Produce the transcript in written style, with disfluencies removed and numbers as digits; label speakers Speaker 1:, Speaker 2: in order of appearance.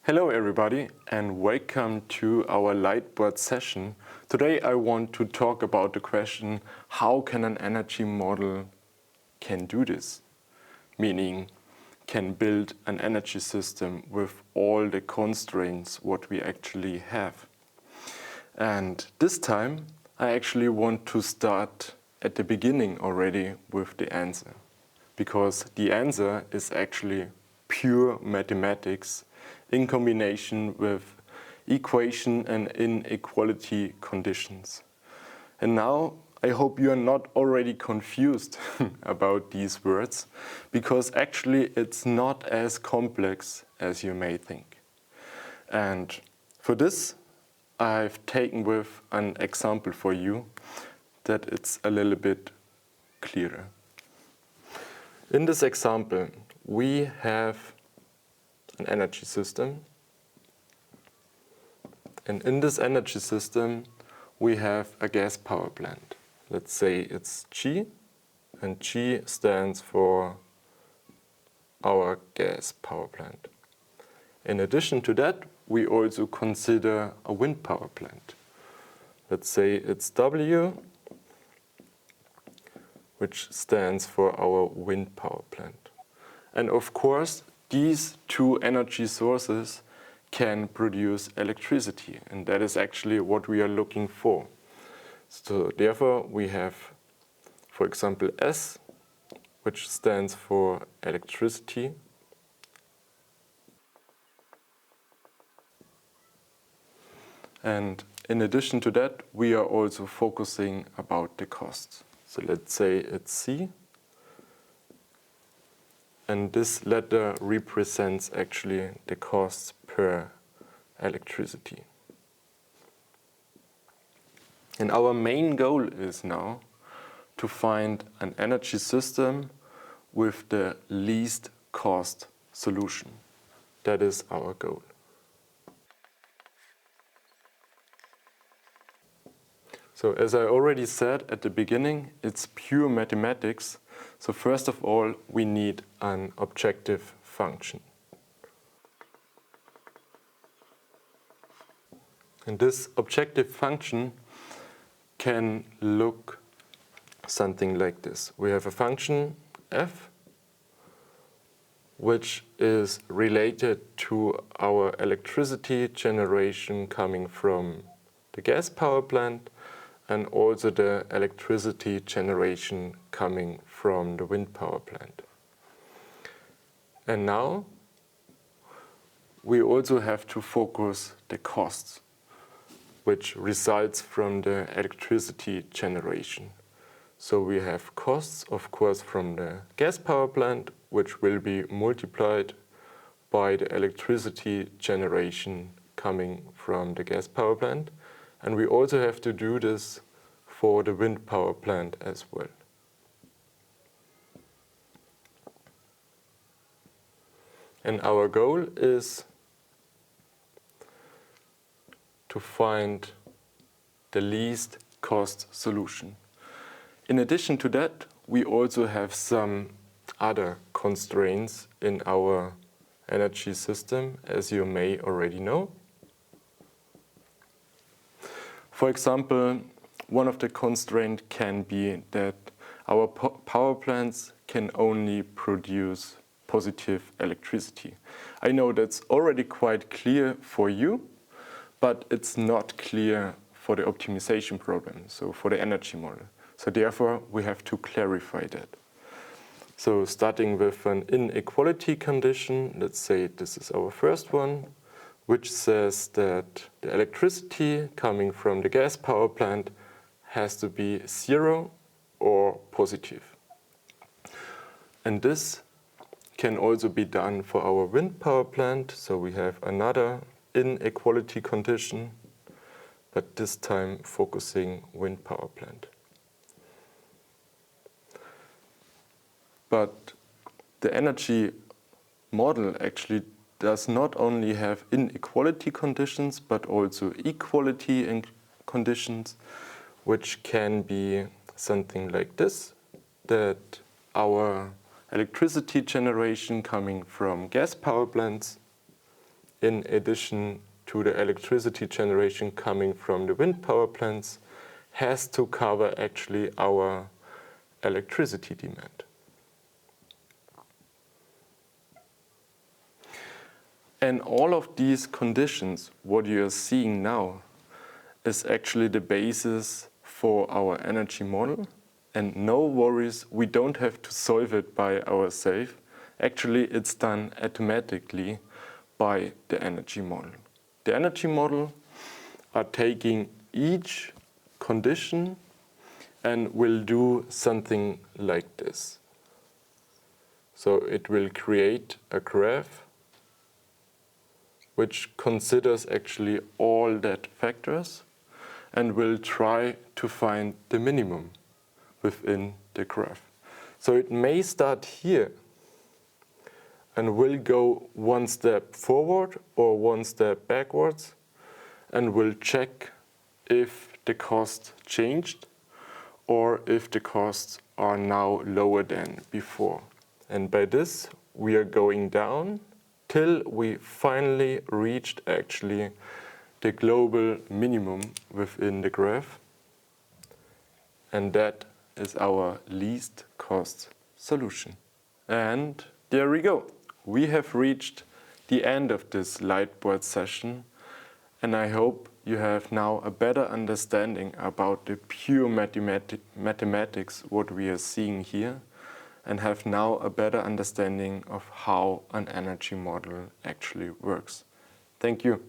Speaker 1: Hello everybody and welcome to our lightboard session. Today I want to talk about the question, how can an energy model can do this? Meaning, can build an energy system with all the constraints what we actually have. And this time I actually want to start at the beginning already with the answer. Because the answer is actually pure mathematics in combination with equation and inequality conditions. And now I hope you are not already confused about these words, because actually it's not as complex as you may think. And for this I've taken with an example for you that it's a little bit clearer. In this example we have an energy system, and in this energy system we have a gas power plant. Let's say it's G, and G stands for our gas power plant. In addition to that, we also consider a wind power plant. Let's say it's W, which stands for our wind power plant. And of course, these two energy sources can produce electricity, and that is actually what we are looking for. So therefore we have, for example, S, which stands for electricity. And in addition to that, we are also focusing about the costs. So let's say it's C, and this letter represents actually the costs per electricity. And our main goal is now to find an energy system with the least cost solution. That is our goal. So as I already said at the beginning, it's pure mathematics. So first of all, we need an objective function. And this objective function can look something like this. We have a function f, which is related to our electricity generation coming from the gas power plant, and also the electricity generation coming from the wind power plant. And now we also have to focus the costs, which results from the electricity generation. So we have costs, of course, from the gas power plant, which will be multiplied by the electricity generation coming from the gas power plant. And we also have to do this for the wind power plant as well. And our goal is to find the least cost solution. In addition to that, we also have some other constraints in our energy system, as you may already know. For example, one of the constraints can be that our power plants can only produce positive electricity. I know that's already quite clear for you, but it's not clear for the optimization problem, so for the energy model. So therefore, we have to clarify that. So starting with an inequality condition, let's say this is our first one, which says that the electricity coming from the gas power plant has to be 0 or positive. And this can also be done for our wind power plant. So we have another inequality condition, but this time focusing wind power plant. But the energy model actually does not only have inequality conditions, but also equality conditions, which can be something like this, that our electricity generation coming from gas power plants in addition to the electricity generation coming from the wind power plants, has to cover actually our electricity demand. And all of these conditions, what you are seeing now, is actually the basis for our energy model. And no worries, we don't have to solve it by ourselves. Actually, it's done automatically by the energy model. The energy model are taking each condition and will do something like this. So it will create a graph which considers actually all that factors and will try to find the minimum within the graph. So it may start here and will go one step forward or one step backwards and will check if the cost changed or if the costs are now lower than before. And by this, we are going down till we finally reached actually the global minimum within the graph. And that is our least cost solution. And there we go. We have reached the end of this lightboard session, and I hope you have now a better understanding about the pure mathematics what we are seeing here, and have now a better understanding of how an energy model actually works. Thank you.